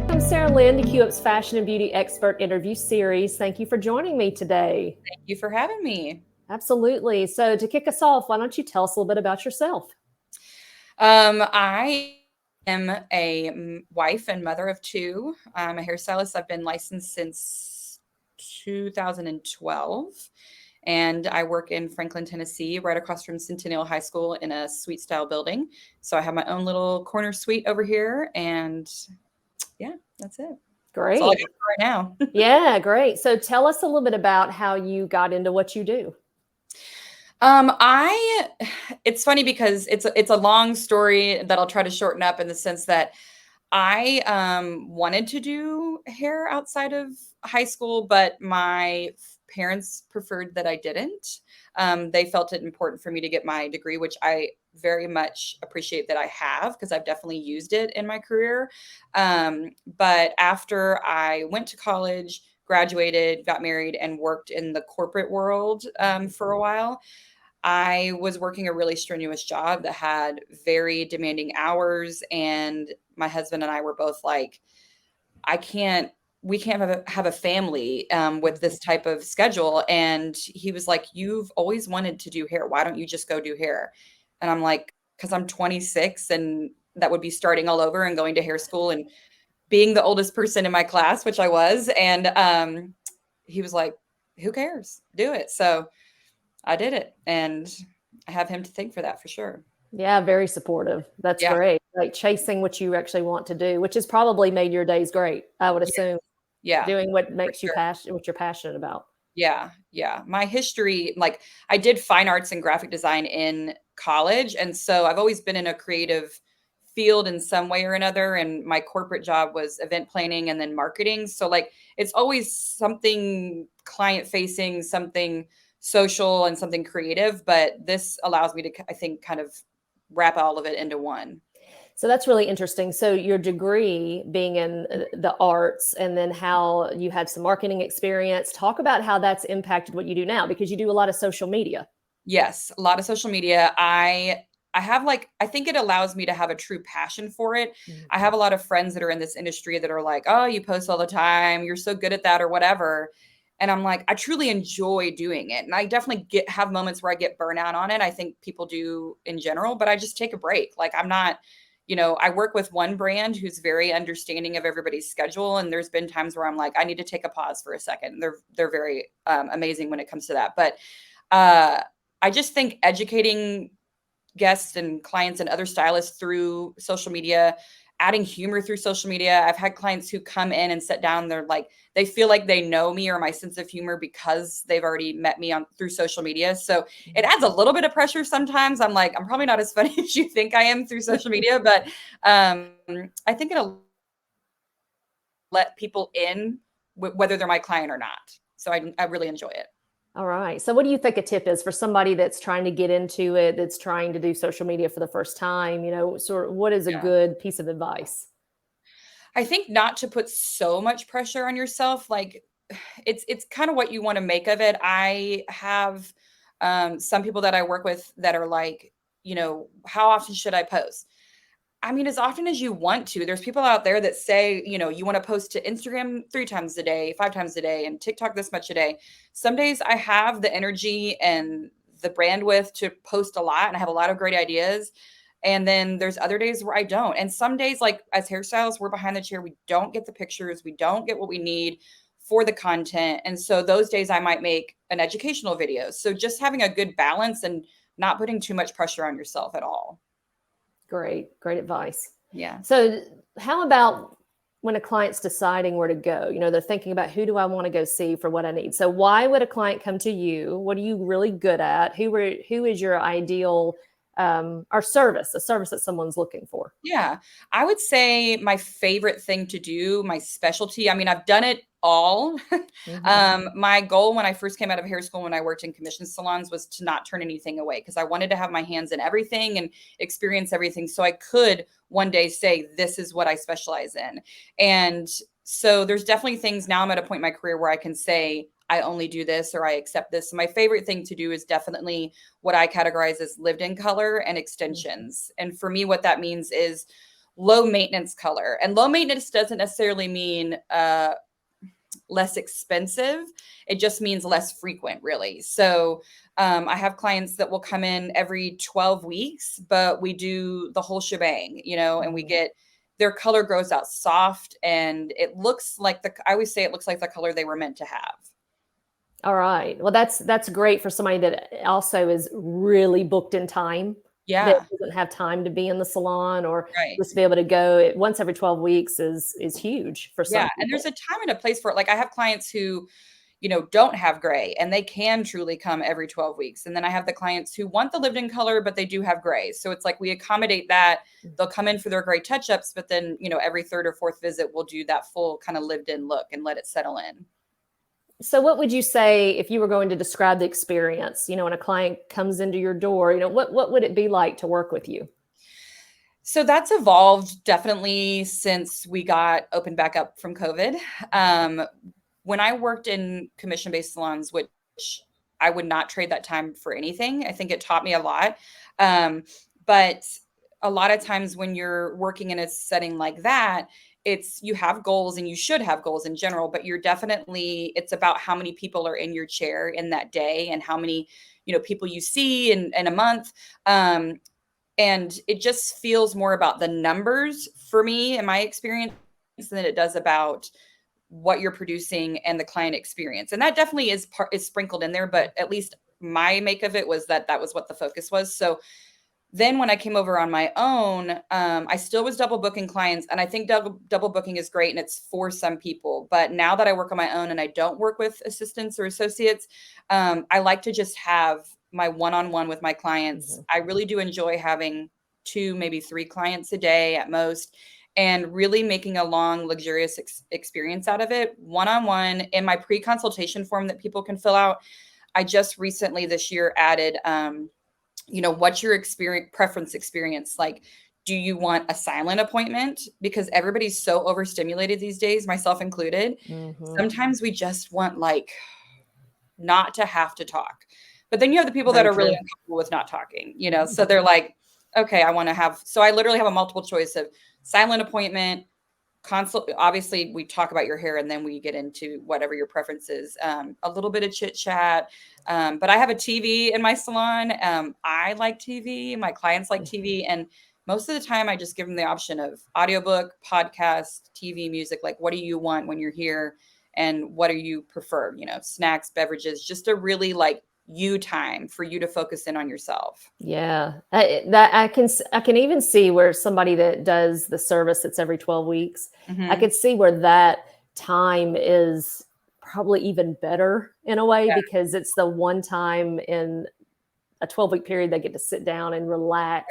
I'm Sara Lynn, the QUP's Fashion and Beauty Expert Interview Series. Thank you for joining me today. Thank you for having me. Absolutely. So, to kick us off, why don't you tell us a little bit about yourself? I am a wife and mother of two. I'm a hairstylist. I've been licensed since 2012, and I work in Franklin, Tennessee, right across from Centennial High School in a suite style building. So I have my own little corner suite over here, and yeah, that's it. That's all I Great. got for right now. Yeah, great. So, tell us a little bit about how you got into what you do. I it's funny because it's a long story that I'll try to shorten up in the sense that I wanted to do hair outside of high school, but my parents preferred that I didn't. They felt it important for me to get my degree, which I very much appreciate that I have because I've definitely used it in my career. But after I went to college, graduated, got married, and worked in the corporate world for a while, I was working a really strenuous job that had very demanding hours, and my husband and I were both like, I can't we can't have a family with this type of schedule. And he was like, you've always wanted to do hair, why don't you just go do hair? And I'm like, because I'm 26 and that would be starting all over and going to hair school and being the oldest person in my class, which I was. And he was like, who cares, do it. So I did it, and I have him to thank for that for sure. Yeah, very supportive. That's Yeah, great. Like chasing what you actually want to do, which has probably made your days great, I would yeah, assume, yeah, doing what for makes you sure. passionate, what you're passionate about. Yeah, yeah. My history, like I did fine arts and graphic design in college, and so I've always been in a creative field in some way or another, and my corporate job was event planning and then marketing. So like it's always something client facing, something social and something creative, but this allows me to I think kind of wrap all of it into one. So that's really interesting. So your degree being in the arts and then how you had some marketing experience, talk about how that's impacted what you do now because you do a lot of social media. Yes, a lot of social media. I have like I think it allows me to have a true passion for it. Mhm. I have a lot of friends that are in this industry that are like, "Oh, you post all the time. You're so good at that or whatever." And I'm like, I truly enjoy doing it. And I definitely get have moments where I get burnout on it. I think people do in general, but I just take a break. Like I'm not, I work with one brand who's very understanding of everybody's schedule, and there's been times where I'm like, I need to take a pause for a second. They're very amazing when it comes to that. But uh I just think educating guests and clients and other stylists through social media, adding humor through social media. I've had clients who come in and sit down, they're like, they feel like they know me or my sense of humor because they've already met me on through social media. So it adds a little bit of pressure sometimes. I'm like, I'm probably not as funny as you think I am through social media, but I think it'll let people in whether they're my client or not. So I really enjoy it. All right. So what do you think a tip is for somebody that's trying to get into it, that's trying to do social media for the first time? Sort of what is a Yeah. good piece of advice? I think not to put so much pressure on yourself. Like it's kind of what you want to make of it. I have some people that I work with that are like, how often should I post? I mean, as often as you want to. There's people out there that say, you want to post to Instagram 3 times a day, 5 times a day, and TikTok this much a day. Some days I have the energy and the bandwidth to post a lot, and I have a lot of great ideas. And then there's other days where I don't. And some days, like as hairstylists, we're behind the chair. We don't get the pictures. We don't get what we need for the content. And so those days I might make an educational video. So just having a good balance and not putting too much pressure on yourself at all. Great, great advice. Yeah. So how about when a client's deciding where to go? They're thinking about who do I want to go see for what I need. So why would a client come to you? What are you really good at? Who is your ideal or service, a service that someone's looking for? Yeah. I would say my favorite thing to do, my specialty, I mean, I've done it all. Mhm. My goal when I first came out of hair school, when I worked in commission salons, was to not turn anything away because I wanted to have my hands in everything and experience everything so I could one day say, this is what I specialize in. And so there's definitely things now I'm at a point in my career where I can say, I only do this or I accept this. So my favorite thing to do is definitely what I categorize as lived in color and Mhm. extensions. And for me, what that means is low maintenance color. And low maintenance doesn't necessarily mean less expensive. It just means less frequent, really. So I have clients that will come in every 12 weeks, but we do the whole shebang, and we get their color grows out soft, and it looks like I always say it looks like the color they were meant to have. All right. Well, that's great for somebody that also is really booked in time. Yeah. That doesn't have time to be in the salon, or Right. just be able to go once every 12 weeks is huge for some Yeah. And there's a time and a place for it. Like I have clients who, don't have gray, and they can truly come every 12 weeks. And then I have the clients who want the lived in color, but they do have gray. So it's like we accommodate that. They'll come in for their gray touch ups, but then, every third or fourth visit, we'll do that full kind of lived in look and let it settle in. So what would you say if you were going to describe the experience, when a client comes into your door, what would it be like to work with you? So that's evolved definitely since we got opened back up from COVID. When I worked in commission-based salons, which I would not trade that time for anything, I think it taught me a lot. But a lot of times when you're working in a setting like that, you have goals, and you should have goals in general, but it's about how many people are in your chair in that day, and how many, people you see in a month. And it just feels more about the numbers for me, in my experience, than it does about what you're producing and the client experience. And that definitely is sprinkled in there, but at least my make of it was that was what the focus was. So then when I came over on my own, I still was double booking clients, and I think double booking is great, and it's for some people. But now that I work on my own and I don't work with assistants or associates, I like to just have my one-on-one with my clients. I really do enjoy having 2, maybe 3 clients a day at most, and really making a long, luxurious experience out of it, one-on-one. In my pre-consultation form that people can fill out, I just recently this year added, what's your preference experience? Like, do you want a silent appointment? Because everybody's so overstimulated these days, myself included. Sometimes we just want not to have to talk. But then you have the people that are really uncomfortable with not talking, so they're like, okay, so I literally have a multiple choice of silent appointment, consult. Obviously we talk about your hair, and then we get into whatever your preference is, a little bit of chit chat. But I have a TV in my salon. I like TV, my clients like TV. And most of the time I just give them the option of audiobook, podcast, TV, music. Like, what do you want when you're here? And what do you prefer? Snacks, beverages, just a really you time for you to focus in on yourself. Yeah, I can even see where somebody that does the service that's every 12 weeks, I could see where that time is probably even better in a way, because it's the one time in a 12-week period they get to sit down and relax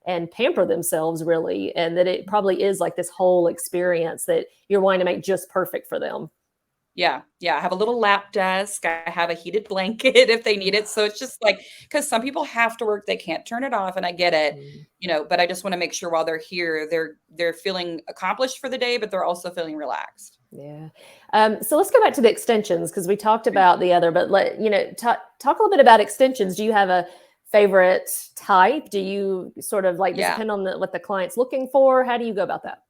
and pamper themselves, really, and that it probably is like this whole experience that you're wanting to make just perfect for them. Yeah. I have a little lap desk. I have a heated blanket if they need it. So it's just because some people have to work, they can't turn it off, and I get it, but I just want to make sure while they're here, they're feeling accomplished for the day, but they're also feeling relaxed. Yeah. So let's go back to the extensions, because we talked about the other, but talk a little bit about extensions. Do you have a favorite type? Do you sort of depend on what the client's looking for? How do you go about that?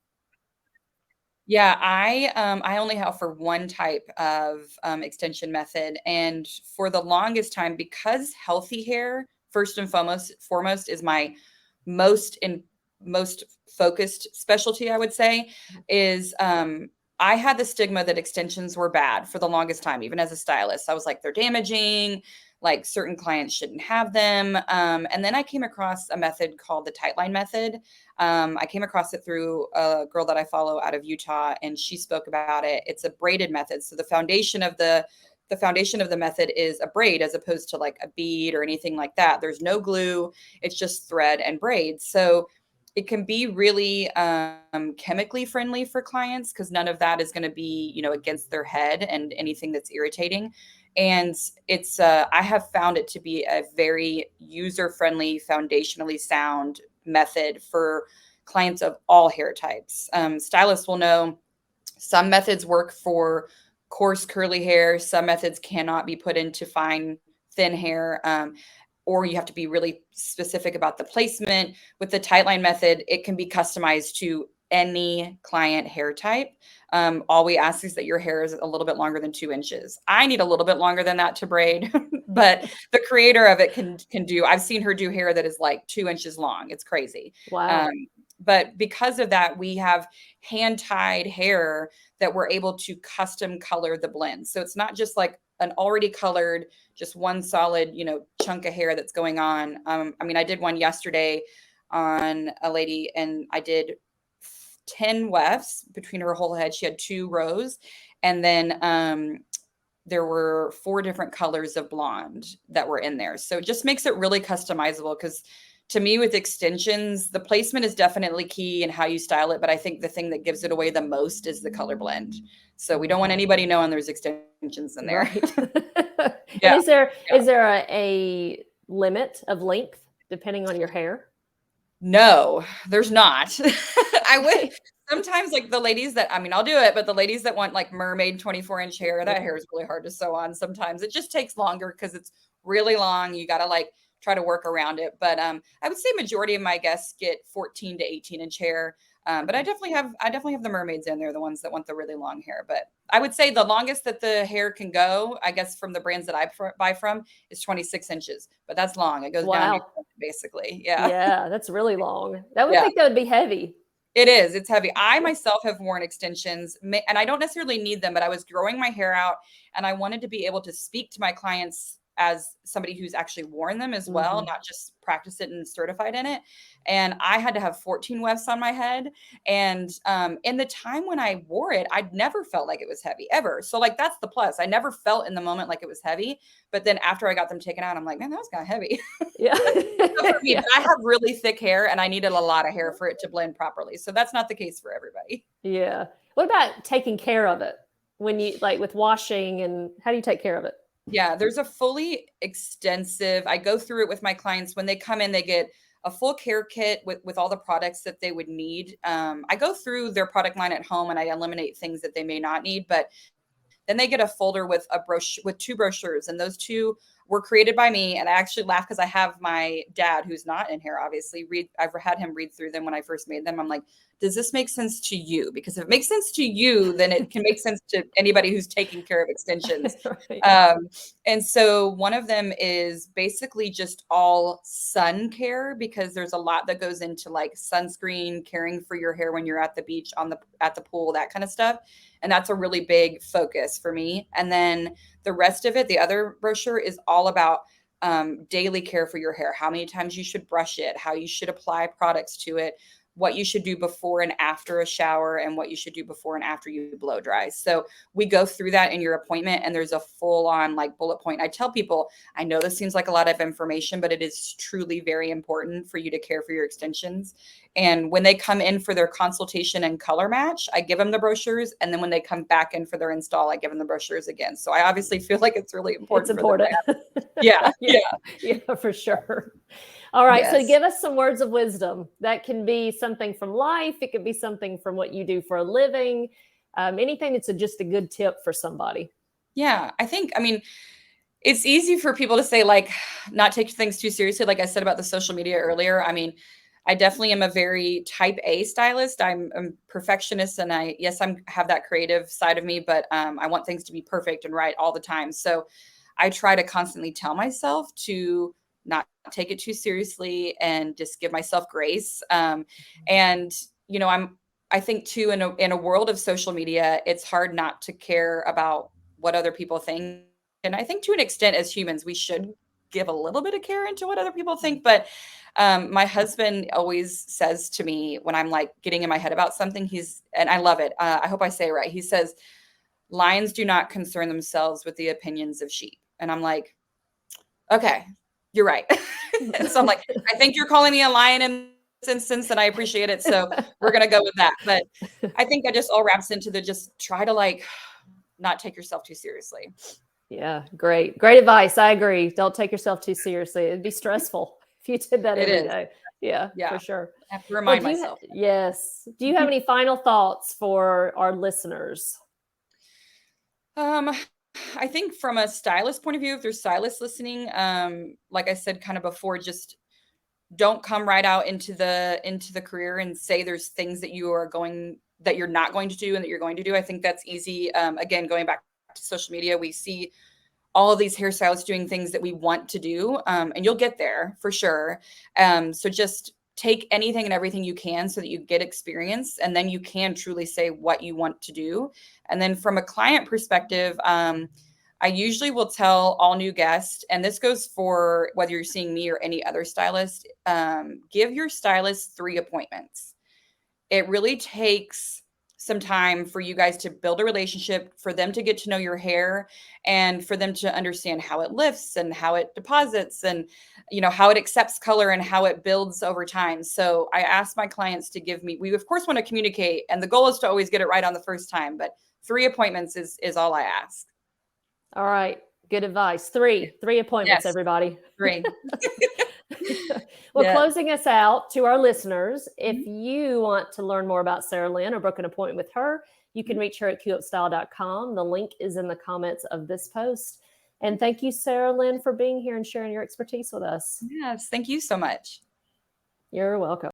Yeah, I only offer one type of extension method, and for the longest time, because healthy hair first and foremost is my most focused specialty, I would say, is I had the stigma that extensions were bad for the longest time. Even as a stylist, I was like, they're damaging. Like, certain clients shouldn't have them. And then I came across a method called the tight line method. I came across it through a girl that I follow out of Utah, and she spoke about it. It's a braided method. So the foundation of the method is a braid, as opposed to like a bead or anything like that. There's no glue. It's just thread and braid. So it can be really chemically friendly for clients, because none of that is going to be, against their head and anything that's irritating. And it's I have found it to be a very user-friendly, foundationally sound method for clients of all hair types. Stylists will know some methods work for coarse curly hair. Some methods cannot be put into fine, thin hair. or you have to be really specific about the placement. With the tight line method, it can be customized to any client hair type. All we ask is that your hair is a little bit longer than 2 inches. I need a little bit longer than that to braid, but the creator of it can do. I've seen her do hair that is like 2 inches long. It's crazy. Wow. But because of that, we have hand tied hair that we're able to custom color the blend. So it's not just like an already colored, just one solid, chunk of hair that's going on. I mean, I did one yesterday on a lady, and I did 10 wefts between her whole head. She had 2 rows. And then there were 4 different colors of blonde that were in there. So it just makes it really customizable, because to me, with extensions, the placement is definitely key in how you style it. But I think the thing that gives it away the most is the color blend. So we don't want anybody knowing there's extensions in there. Right. Yeah. And is there a limit of length depending on your hair? No, there's not. I would sometimes, like, the ladies that, I mean, I'll do it, but the ladies that want like mermaid 24-inch hair, that hair is really hard to sew on. Sometimes it just takes longer because it's really long. You got to like try to work around it. But I would say majority of my guests get 14 to 18-inch hair. But I definitely have the mermaids in there, the ones that want the really long hair. But I would say the longest that the hair can go, I guess, from the brands that I buy from, is 26 inches. But that's long. It goes down basically. Yeah. Yeah, that's really long. I would Yeah. think that would be heavy. It is. It's heavy. I myself have worn extensions, and I don't necessarily need them, but I was growing my hair out, and I wanted to be able to speak to my clients as somebody who's actually worn them as well, not just practice it and certified in it. And I had to have 14 wefts on my head. And in the time when I wore it, I'd never felt like it was heavy ever. So like, that's the plus. I never felt in the moment like it was heavy. But then after I got them taken out, I'm like, man, that was kind of heavy. Yeah. For me, I have really thick hair, and I needed a lot of hair for it to blend properly. So that's not the case for everybody. Yeah. What about taking care of it when you, like, with washing, and how do you take care of it? Yeah, there's a fully extensive, I go through it with my clients. When they come in, they get a full care kit with all the products that they would need. I go through their product line at home, and I eliminate things that they may not need, but then they get a folder with a brochure, with 2 brochures, and those 2 were created by me. And I actually laugh because I have my dad, who's not in here, obviously, I've had him read through them when I first made them. I'm like, does this make sense to you? Because if it makes sense to you, then it can make sense to anybody who's taking care of extensions. Right. And so one of them is basically just all sun care, because there's a lot that goes into like sunscreen, caring for your hair when you're at the beach, at the pool, that kind of stuff. And that's a really big focus for me. And then the rest of it, the other brochure, is all about daily care for your hair, how many times you should brush it, how you should apply products to it, what you should do before and after a shower, and what you should do before and after you blow dry. So we go through that in your appointment, and there's a full on like bullet point. I tell people, I know this seems like a lot of information, but it is truly very important for you to care for your extensions. And when they come in for their consultation and color match, I give them the brochures. And then when they come back in for their install, I give them the brochures again. So I obviously feel like it's really important. It's important. Yeah. Yeah, for sure. All right. Yes. So give us some words of wisdom. That can be something from life. It could be something from what you do for a living. Anything that's just a good tip for somebody. Yeah. I mean, it's easy for people to say, like, not take things too seriously. Like I said about the social media earlier. I mean, I definitely am a very type A stylist. I'm a perfectionist, and I have that creative side of me, but I want things to be perfect and right all the time. So I try to constantly tell myself to not take it too seriously and just give myself grace. And I think too, in a world of social media, it's hard not to care about what other people think. And I think to an extent, as humans, we should give a little bit of care into what other people think. But my husband always says to me when I'm like getting in my head about something, and I love it. I hope I say it right. He says, lions do not concern themselves with the opinions of sheep. And I'm like, okay, you're right. So I'm like, I think you're calling me a lion in this instance, and I appreciate it. So we're going to go with that. But I think that just all wraps into the just try to like not take yourself too seriously. Yeah, great. Great advice. I agree. Don't take yourself too seriously. It'd be stressful if you did that every day. Yeah, for sure. I have to remind myself. Yes. Do you have any final thoughts for our listeners? I think from a stylist point of view, if there's stylists listening, like I said kind of before, just don't come right out into the career and say there's things that you're not going to do and that you're going to do. I think that's easy. Again, going back to social media, we see all of these hairstylists doing things that we want to do, and you'll get there for sure. So just take anything and everything you can so that you get experience, and then you can truly say what you want to do. And then from a client perspective, I usually will tell all new guests, and this goes for whether you're seeing me or any other stylist, give your stylist 3 appointments. It really takes some time for you guys to build a relationship, for them to get to know your hair, and for them to understand how it lifts and how it deposits, and how it accepts color and how it builds over time. So I ask my clients to give me, we of course want to communicate, and the goal is to always get it right on the first time, but 3 appointments is all I ask. All right. Good advice. Three appointments, Yes, everybody. 3. Well, Yeah. closing us out to our listeners, if Mhm. you want to learn more about Sara Lynn or book an appointment with her, you can reach her at QUPstyle.com. The link is in the comments of this post. And thank you, Sara Lynn, for being here and sharing your expertise with us. Yes, thank you so much. You're welcome.